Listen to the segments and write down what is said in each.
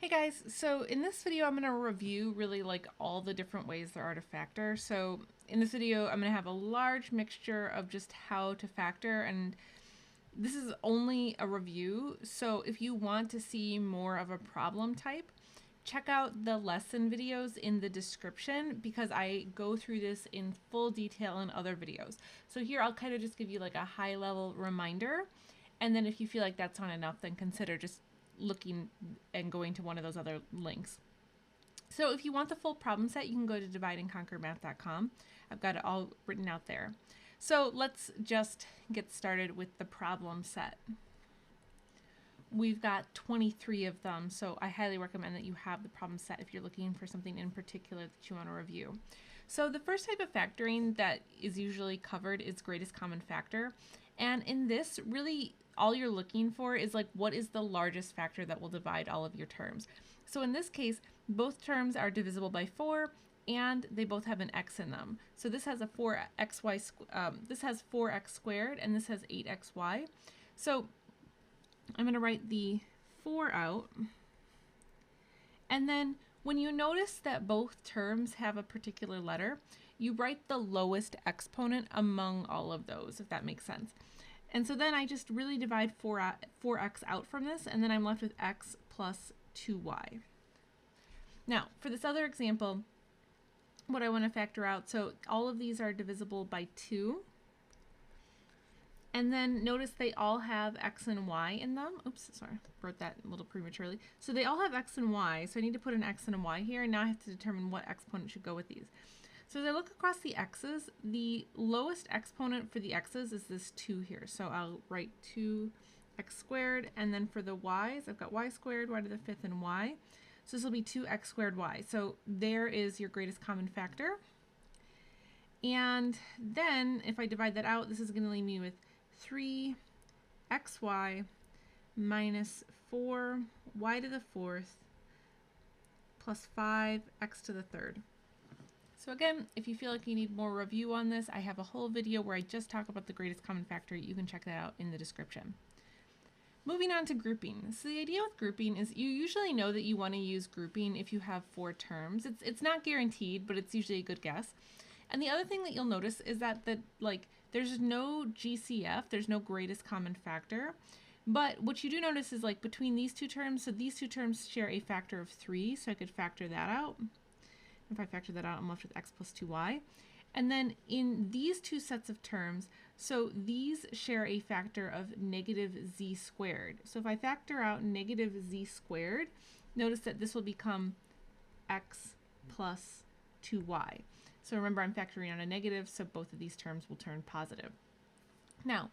Hey guys, so in this video I'm going to review really like all the different ways there are to factor. So in this video I'm going to have a large mixture of just how to factor, and this is only a review, so if you want to see more of a problem type, check out the lesson videos in the description because I go through this in full detail in other videos. So here I'll kind of just give you like a high level reminder, and then if you feel like that's not enough, then consider just looking and going to one of those other links. So if you want the full problem set, you can go to divideandconquermath.com. I've got it all written out there. So let's just get started with the problem set. We've got 23 of them, so I highly recommend that you have the problem set if you're looking for something in particular that you want to review. So the first type of factoring that is usually covered is greatest common factor. And in this, really all you're looking for is like, what is the largest factor that will divide all of your terms? So in this case, both terms are divisible by 4 and they both have an x in them. So this has a 4xy, this has 4x squared and this has 8xy. So I'm going to write the 4 out. And then when you notice that both terms have a particular letter, you write the lowest exponent among all of those, if that makes sense. And so then I just really divide 4x out from this, and then I'm left with x plus 2y. Now, for this other example, what I want to factor out, so all of these are divisible by 2. And then notice they all have x and y in them. Oops, sorry, wrote that a little prematurely. So they all have x and y, so I need to put an x and a y here, and now I have to determine what exponent should go with these. So as I look across the x's, the lowest exponent for the x's is this 2 here. So I'll write 2x squared, and then for the y's, I've got y squared, y to the 5th, and y. So this will be 2x squared y. So there is your greatest common factor. And then if I divide that out, this is going to leave me with 3xy minus 4y to the 4th plus 5x to the 3rd. So again, if you feel like you need more review on this, I have a whole video where I just talk about the greatest common factor. You can check that out in the description. Moving on to grouping. So the idea with grouping is you usually know that you want to use grouping if you have 4 terms. It's not guaranteed, but it's usually a good guess. And the other thing that you'll notice is that there's no GCF, there's no greatest common factor. But what you do notice is like between these two terms, so these two terms share a factor of 3, so I could factor that out. If I factor that out, I'm left with x plus 2y. And then in these two sets of terms, so these share a factor of negative z squared. So if I factor out negative z squared, notice that this will become x plus 2y. So remember, I'm factoring out a negative, so both of these terms will turn positive. Now,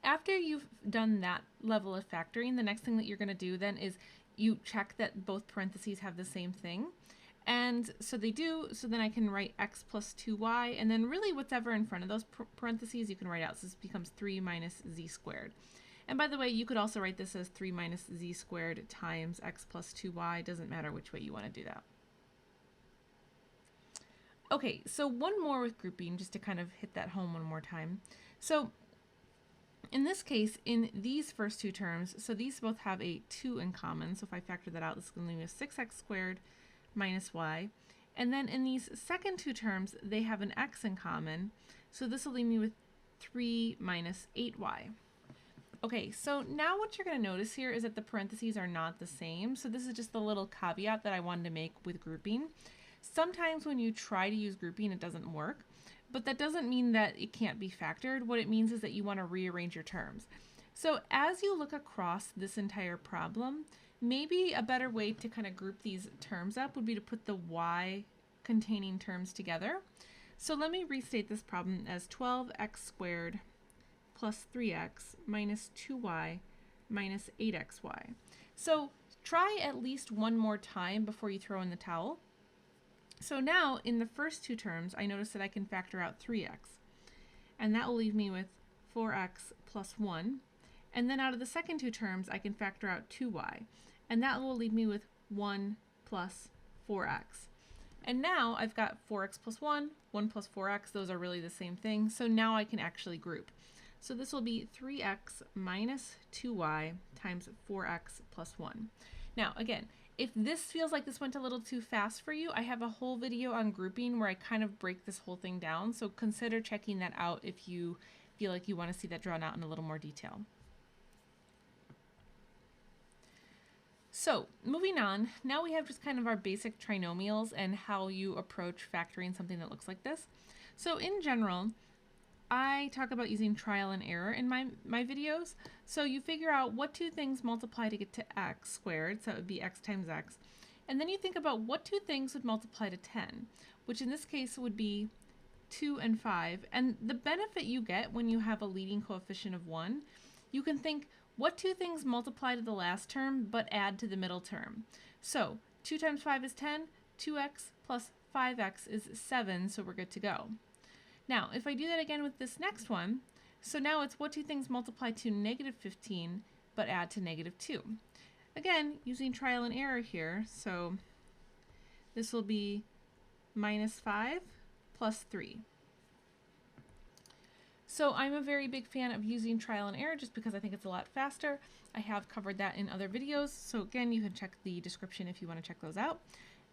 after you've done that level of factoring, the next thing that you're going to do then is you check that both parentheses have the same thing. And so they do, so then I can write x plus 2y, and then really whatever in front of those parentheses you can write out. So this becomes 3 minus z squared. And by the way, you could also write this as 3 minus z squared times x plus 2y. Doesn't matter which way you want to do that. Okay, so one more with grouping, just to kind of hit that home one more time. So in this case, in these first two terms, so these both have a 2 in common. So if I factor that out, this is going to leave me with 6x squared minus y. And then in these second two terms, they have an x in common. So this will leave me with 3 minus 8y. Okay, so now what you're going to notice here is that the parentheses are not the same. So this is just the little caveat that I wanted to make with grouping. Sometimes when you try to use grouping, it doesn't work, but that doesn't mean that it can't be factored. What it means is that you want to rearrange your terms. So as you look across this entire problem, maybe a better way to kind of group these terms up would be to put the y containing terms together. So let me restate this problem as 12x squared plus 3x minus 2y minus 8xy. So try at least one more time before you throw in the towel. So now in the first two terms, I notice that I can factor out 3x, and that will leave me with 4x plus 1. And then out of the second two terms, I can factor out 2y, and that will leave me with 1 plus 4x. And now I've got 4x plus 1, 1 plus 4x, those are really the same thing, so now I can actually group. So this will be 3x minus 2y times 4x plus 1. Now, again, if this feels like this went a little too fast for you, I have a whole video on grouping where I kind of break this whole thing down. So consider checking that out if you feel like you want to see that drawn out in a little more detail. So moving on, now we have just kind of our basic trinomials and how you approach factoring something that looks like this. So in general, I talk about using trial and error in my videos. So you figure out what two things multiply to get to x squared, so that would be x times x. And then you think about what two things would multiply to 10, which in this case would be 2 and 5. And the benefit you get when you have a leading coefficient of 1, you can think, what two things multiply to the last term but add to the middle term? So 2 times 5 is 10, 2x plus 5x is 7, so we're good to go. Now, if I do that again with this next one, so now it's what two things multiply to negative 15 but add to negative 2. Again, using trial and error here, so this will be minus 5 plus 3. So I'm a very big fan of using trial and error just because I think it's a lot faster. I have covered that in other videos, so again, you can check the description if you want to check those out.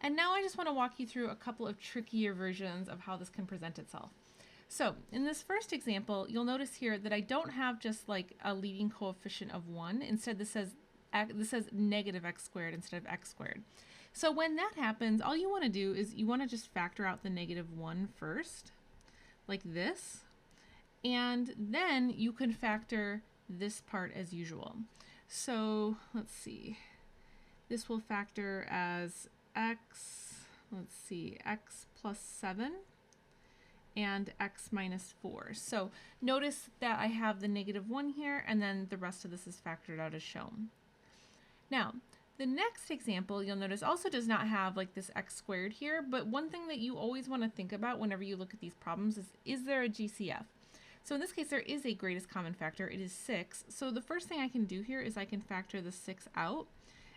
And now I just want to walk you through a couple of trickier versions of how this can present itself. So in this first example, you'll notice here that I don't have just like a leading coefficient of 1. Instead, this says negative x squared instead of x squared. So when that happens, all you want to do is you want to just factor out the negative 1 first, like this. And then you can factor this part as usual. So let's see. This will factor as x, let's see, x plus 7 and x minus 4. So notice that I have the negative 1 here, and then the rest of this is factored out as shown. Now, the next example you'll notice also does not have like this x squared here, but one thing that you always want to think about whenever you look at these problems is there a GCF? So in this case, there is a greatest common factor. It is 6. So the first thing I can do here is I can factor the 6 out,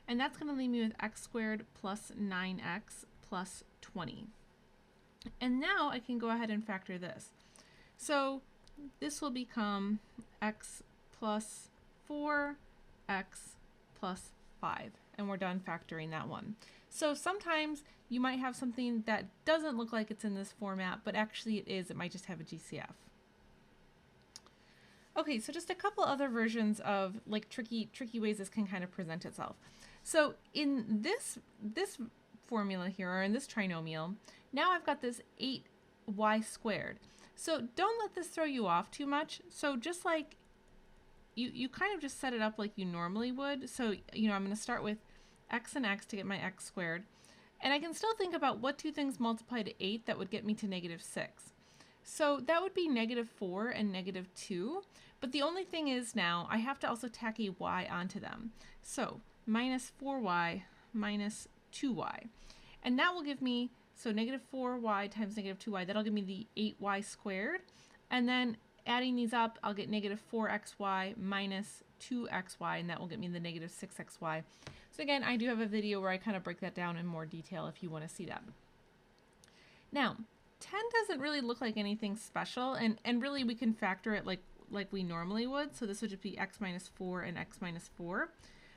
and that's going to leave me with x squared plus 9x plus 20. And now I can go ahead and factor this. So this will become x plus 4, x plus 5, and we're done factoring that one. So sometimes you might have something that doesn't look like it's in this format, but actually it is. It might just have a GCF. Okay, so just a couple other versions of like tricky ways this can kind of present itself. So in this formula here, or in this trinomial, now I've got this 8y squared. So don't let this throw you off too much. So just like you kind of just set it up like you normally would. So, you know, I'm going to start with x and x to get my x squared. And I can still think about what two things multiply to 8 that would get me to negative 6. So that would be negative 4 and negative 2. But the only thing is now I have to also tack a y onto them. So minus 4y minus 2y. And that will give me, so negative 4y times negative 2y, that'll give me the 8y squared. And then adding these up, I'll get negative 4xy minus 2xy, and that will get me the negative 6xy. So again, I do have a video where I kind of break that down in more detail if you want to see that. Now, 10 doesn't really look like anything special, and really we can factor it like we normally would. So this would just be x minus 4 and x minus 4.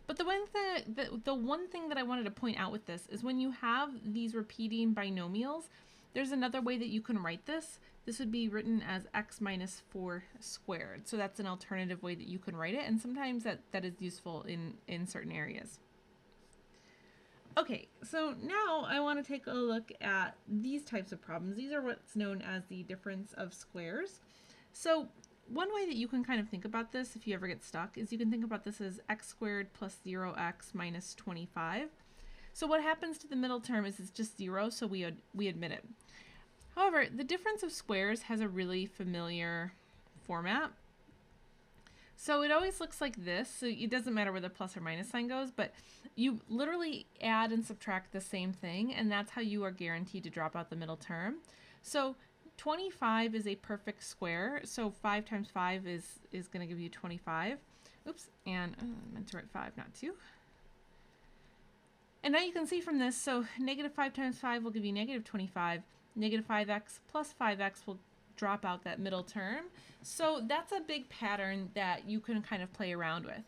But the one thing that I wanted to point out with this is when you have these repeating binomials, there's another way that you can write this. This would be written as x minus 4 squared. So that's an alternative way that you can write it, and sometimes that is useful in certain areas. Okay, so now I want to take a look at these types of problems. These are what's known as the difference of squares. So one way that you can kind of think about this if you ever get stuck is you can think about this as x squared plus 0x minus 25. So what happens to the middle term is it's just 0, so we admit it. However, the difference of squares has a really familiar format. So it always looks like this. So it doesn't matter where the plus or minus sign goes, but you literally add and subtract the same thing, and that's how you are guaranteed to drop out the middle term. So 25 is a perfect square, so 5 times 5 is going to give you 25. Oops, and I meant to write 5, not 2. And now you can see from this, so negative 5 times 5 will give you negative 25. Negative 5x plus 5x will drop out that middle term. So that's a big pattern that you can kind of play around with.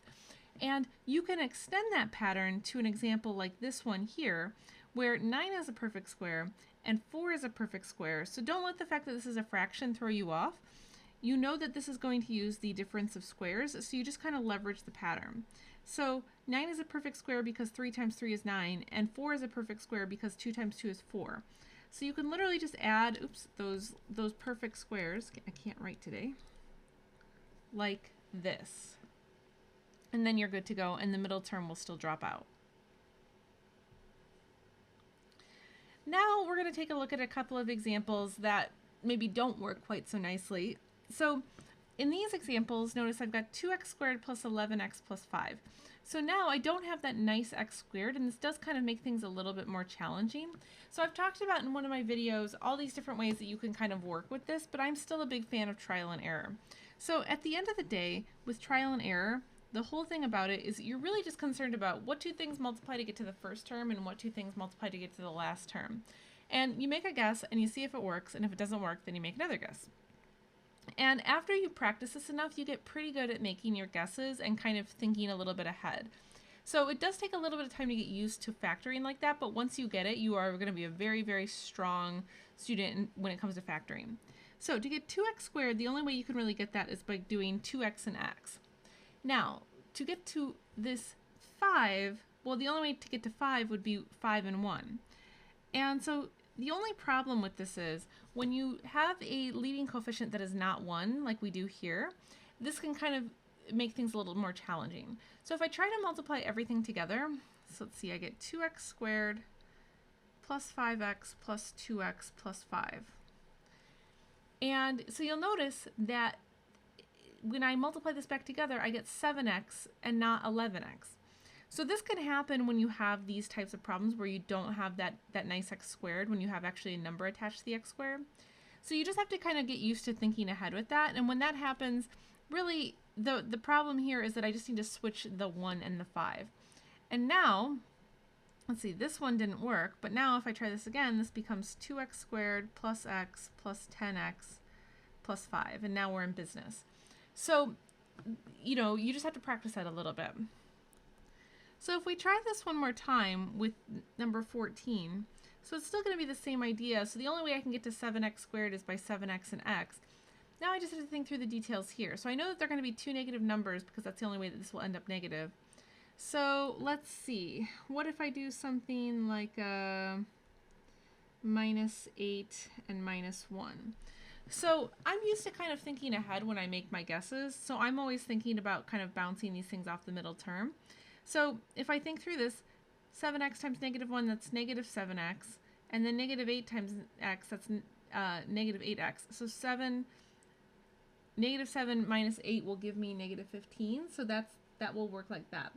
And you can extend that pattern to an example like this one here, where 9 is a perfect square and 4 is a perfect square. So don't let the fact that this is a fraction throw you off. You know that this is going to use the difference of squares, so you just kind of leverage the pattern. So 9 is a perfect square because 3 times 3 is 9, and 4 is a perfect square because 2 times 2 is 4. So you can literally just add, those perfect squares, I can't write today, like this. And then you're good to go, and the middle term will still drop out. Now we're going to take a look at a couple of examples that maybe don't work quite so nicely. So in these examples, notice I've got 2x squared plus 11x plus 5. So now I don't have that nice x squared, and this does kind of make things a little bit more challenging. So I've talked about in one of my videos all these different ways that you can kind of work with this, but I'm still a big fan of trial and error. So at the end of the day, with trial and error, the whole thing about it is you're really just concerned about what two things multiply to get to the first term and what two things multiply to get to the last term. And you make a guess and you see if it works, and if it doesn't work, then you make another guess. And after you practice this enough, you get pretty good at making your guesses and kind of thinking a little bit ahead. So it does take a little bit of time to get used to factoring like that, but once you get it, you are going to be a very, very strong student when it comes to factoring. So to get 2x squared, the only way you can really get that is by doing 2x and x. Now, to get to this 5, well, the only way to get to 5 would be 5 and 1. And so the only problem with this is when you have a leading coefficient that is not 1, like we do here, this can kind of make things a little more challenging. So if I try to multiply everything together, so let's see, I get 2x squared plus 5x plus 2x plus 5. And so you'll notice that when I multiply this back together, I get 7x and not 11x. So this can happen when you have these types of problems where you don't have that nice x squared, when you have actually a number attached to the x squared. So you just have to kind of get used to thinking ahead with that. And when that happens, really the problem here is that I just need to switch the 1 and the 5. And now, let's see, this one didn't work, but now if I try this again, this becomes 2x squared plus x plus 10x plus 5. And now we're in business. So, you know, you just have to practice that a little bit. So if we try this one more time with number 14, so it's still going to be the same idea. So the only way I can get to 7x squared is by 7x and x. Now I just have to think through the details here. So I know that they're going to be two negative numbers because that's the only way that this will end up negative. So let's see. What if I do something like minus 8 and minus 1? So I'm used to kind of thinking ahead when I make my guesses. So I'm always thinking about kind of bouncing these things off the middle term. So if I think through this, 7x times negative 1, that's negative 7x. And then negative 8 times x, that's negative 8x. So negative 7 minus 8 will give me negative 15. So that will work like that.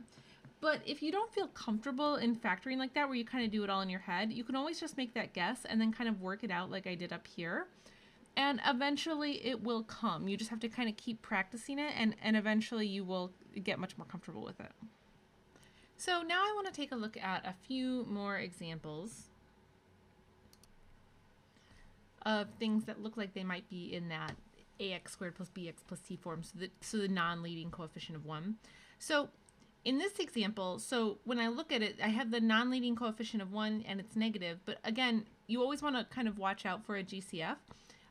But if you don't feel comfortable in factoring like that, where you kind of do it all in your head, you can always just make that guess and then kind of work it out like I did up here. And eventually it will come. You just have to kind of keep practicing it, and eventually you will get much more comfortable with it. So now I want to take a look at a few more examples of things that look like they might be in that ax squared plus bx plus c form, so the non-leading coefficient of 1. So in this example, so when I look at it, I have the non-leading coefficient of 1 and it's negative, but again, you always want to kind of watch out for a GCF.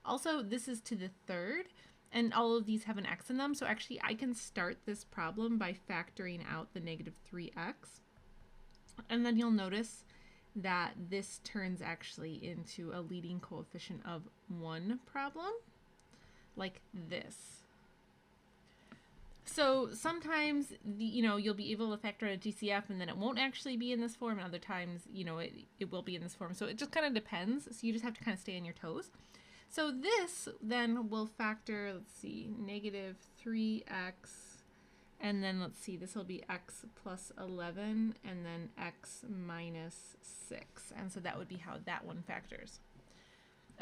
Also, this is to the third, and all of these have an x in them, so actually I can start this problem by factoring out the negative 3x. And then you'll notice that this turns actually into a leading coefficient of 1 problem, like this. So sometimes, you'll be able to factor out a GCF and then it won't actually be in this form, and other times, it will be in this form. So it just kind of depends, so you just have to kind of stay on your toes. So this then will factor, let's see, negative 3x, and then let's see, this will be x plus 11, and then x minus 6. And so that would be how that one factors.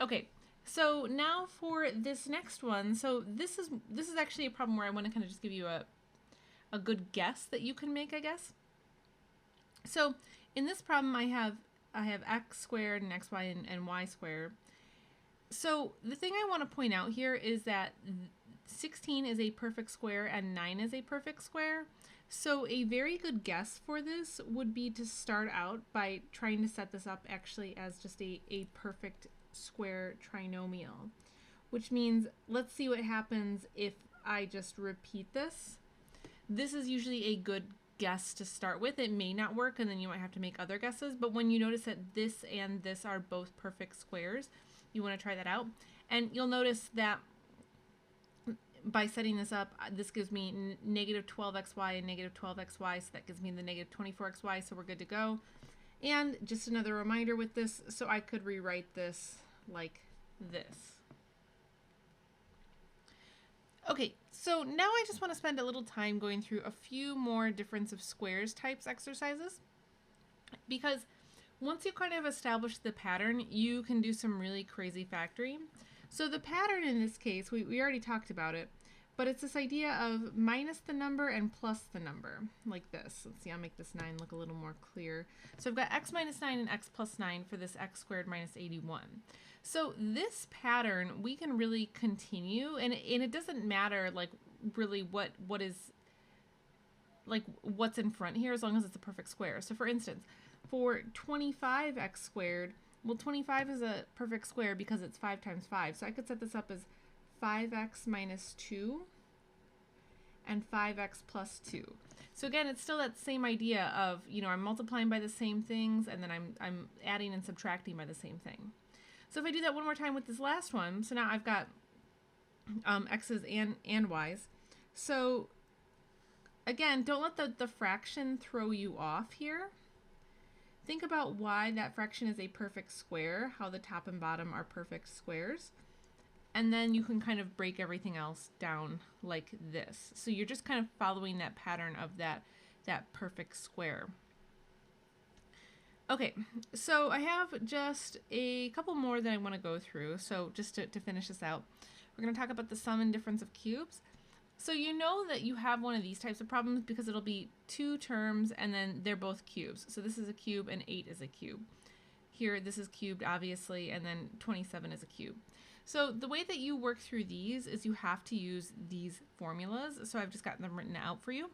Okay, so now for this next one, so this is actually a problem where I want to kind of just give you a good guess that you can make, I guess. So in this problem, I have x squared and xy and y squared. So the thing I want to point out here is that 16 is a perfect square and 9 is a perfect square. So a very good guess for this would be to start out by trying to set this up actually as just a perfect square trinomial, which means let's see what happens if I just repeat this. This is usually a good guess to start with. It may not work and then you might have to make other guesses, but when you notice that this and this are both perfect squares, you want to try that out. And you'll notice that by setting this up, this gives me negative 12xy and negative 12xy, so that gives me the negative 24xy, so we're good to go. And just another reminder with this, so I could rewrite this like this. Okay, so now I just want to spend a little time going through a few more difference of squares types exercises, because once you kind of establish the pattern, you can do some really crazy factoring. So the pattern in this case, we already talked about it, but it's this idea of minus the number and plus the number, like this. Let's see, I'll make this 9 look a little more clear. So I've got x minus 9 and x plus 9 for this x squared minus 81. So this pattern we can really continue, and it doesn't matter like really what is like what's in front here as long as it's a perfect square. So for instance, for 25x squared, well, 25 is a perfect square because it's 5 times 5. So I could set this up as 5x minus 2 and 5x plus 2. So again, it's still that same idea of, you know, I'm multiplying by the same things and then I'm adding and subtracting by the same thing. So if I do that one more time with this last one, so now I've got x's and y's. So again, don't let the fraction throw you off here. Think about why that fraction is a perfect square, how the top and bottom are perfect squares. And then you can kind of break everything else down like this. So you're just kind of following that pattern of that perfect square. Okay, so I have just a couple more that I want to go through. So just to finish this out, we're going to talk about the sum and difference of cubes. So you know that you have one of these types of problems because it'll be two terms and then they're both cubes. So this is a cube and 8 is a cube. Here this is cubed obviously, and then 27 is a cube. So the way that you work through these is you have to use these formulas. So I've just gotten them written out for you.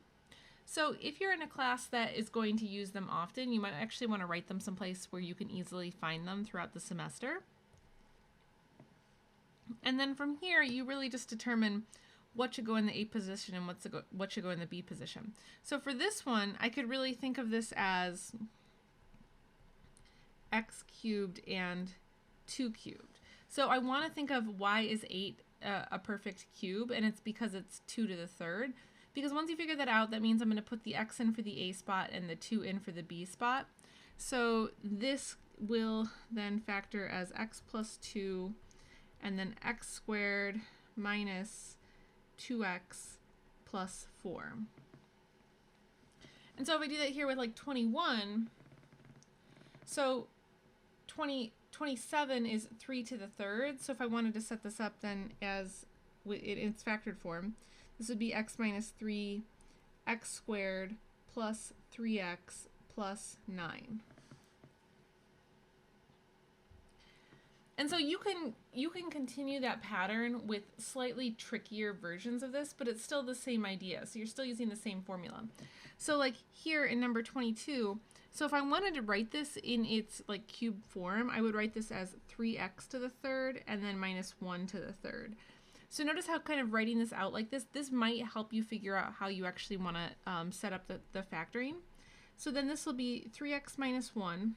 So if you're in a class that is going to use them often, you might actually want to write them someplace where you can easily find them throughout the semester. And then from here, you really just determine what should go in the A position and what should go in the B position. So for this one, I could really think of this as x cubed and 2 cubed. So I want to think of why is 8 a perfect cube, and it's because it's 2 to the third. Because once you figure that out, that means I'm going to put the x in for the A spot and the 2 in for the B spot. So this will then factor as x plus 2 and then x squared minus 2x plus 4. And so if I do that here with like 21, so 27 is 3 to the third. So if I wanted to set this up then as in its factored form, this would be x minus 3, x squared plus 3x plus 9. And so you can continue that pattern with slightly trickier versions of this, but it's still the same idea. So you're still using the same formula. So like here in number 22, so if I wanted to write this in its like cube form, I would write this as 3x to the third and then minus 1 to the third. So notice how kind of writing this out like this might help you figure out how you actually want to set up the factoring. So then this will be 3x minus 1.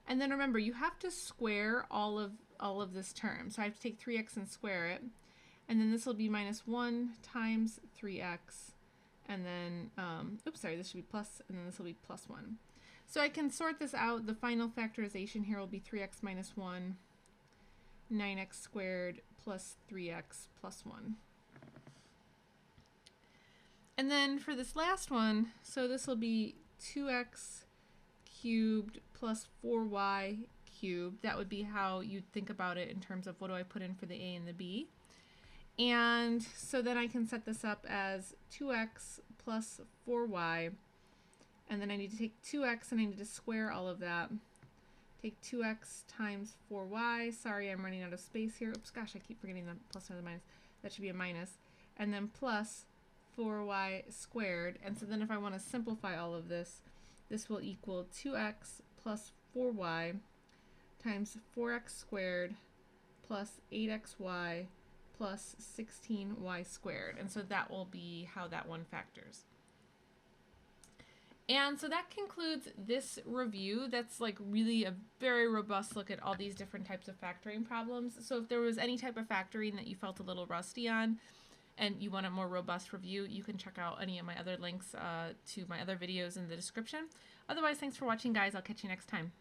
And then remember, you have to square all of this term. So I have to take 3x and square it. And then this will be minus 1 times 3x. And then, oops, sorry, this should be plus, and then this will be plus 1. So I can sort this out. The final factorization here will be 3x minus 1, 9x squared plus 3x plus 1. And then for this last one, so this will be 2x cubed plus 4y cubed. That would be how you'd think about it in terms of what do I put in for the A and the B. And so then I can set this up as 2x plus 4y, and then I need to take 2x and I need to square all of that. Take 2x times 4y. Sorry, I'm running out of space here. Oops, gosh, I keep forgetting the plus or the minus. That should be a minus. And then plus 4y squared. And so then if I want to simplify all of this, this will equal 2x plus 4y times 4x squared plus 8xy plus 16y squared. And so that will be how that one factors. And so that concludes this review. That's like really a very robust look at all these different types of factoring problems. So if there was any type of factoring that you felt a little rusty on and you want a more robust review, you can check out any of my other links to my other videos in the description. Otherwise, thanks for watching, guys. I'll catch you next time.